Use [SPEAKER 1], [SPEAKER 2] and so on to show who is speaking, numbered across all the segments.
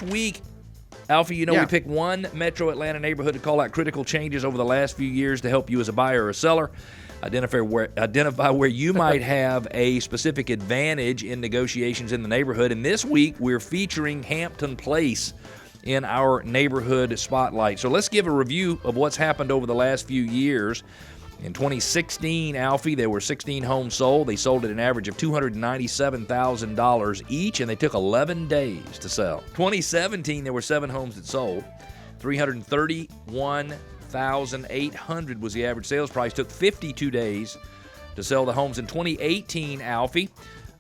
[SPEAKER 1] each week, Alfie, we pick one metro Atlanta neighborhood to call out critical changes over the last few years to help you as a buyer or a seller. Identify where you might have a specific advantage in negotiations in the neighborhood. And this week, we're featuring Hampton Place in our neighborhood spotlight. So let's give a review of what's happened over the last few years. In 2016, Alfie, there were 16 homes sold. They sold at an average of $297,000 each, and they took 11 days to sell. 2017, there were 7 homes that sold. $331,800 was the average sales price. Took 52 days to sell the homes. In 2018, Alfie,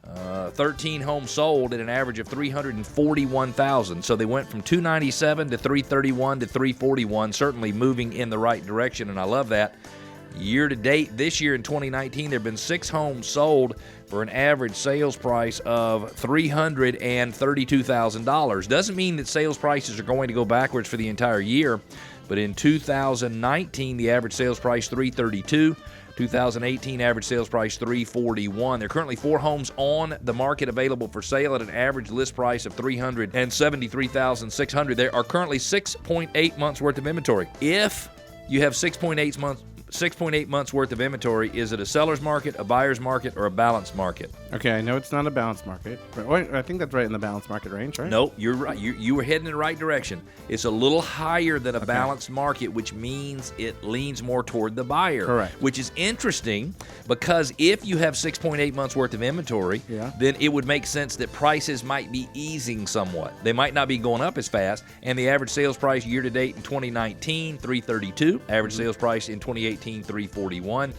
[SPEAKER 1] 13 homes sold at an average of $341,000. So they went from $297 to $331 to $341, certainly moving in the right direction, and I love that. Year to date, this year in 2019, there have been 6 homes sold for an average sales price of $332,000. Doesn't mean that sales prices are going to go backwards for the entire year, but in 2019, the average sales price $332,000. 2018 average sales price $341,000. There are currently 4 homes on the market available for sale at an average list price of $373,600. There are currently 6.8 months worth of inventory. If you have 6.8 months worth of inventory, is it a seller's market, a buyer's market, or a balanced market?
[SPEAKER 2] Okay, I know it's not a balanced market. But I think that's right in the balanced market range, right?
[SPEAKER 1] No, you're right. You were heading in the right direction. It's a little higher than a balanced market, which means it leans more toward the buyer.
[SPEAKER 2] Correct.
[SPEAKER 1] Which is interesting because if you have 6.8 months worth of inventory, then it would make sense that prices might be easing somewhat. They might not be going up as fast. And the average sales price year to date in 2019, $332,000. Average sales price in 2018, $341,000.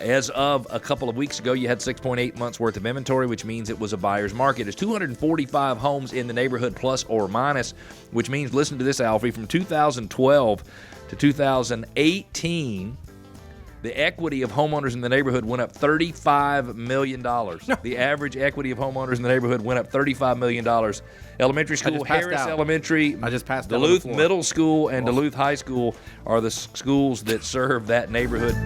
[SPEAKER 1] As of a couple of weeks ago, you had 6.8 months worth of inventory, which means it was a buyer's market. There's 245 homes in the neighborhood, plus or minus, which means, listen to this, Alfie, from 2012 to 2018, the equity of homeowners in the neighborhood went up $35 million. The average equity of homeowners in the neighborhood went up $35 million. Elementary school, Harris Elementary, Duluth Middle School, and Duluth High School are the schools that serve that neighborhood.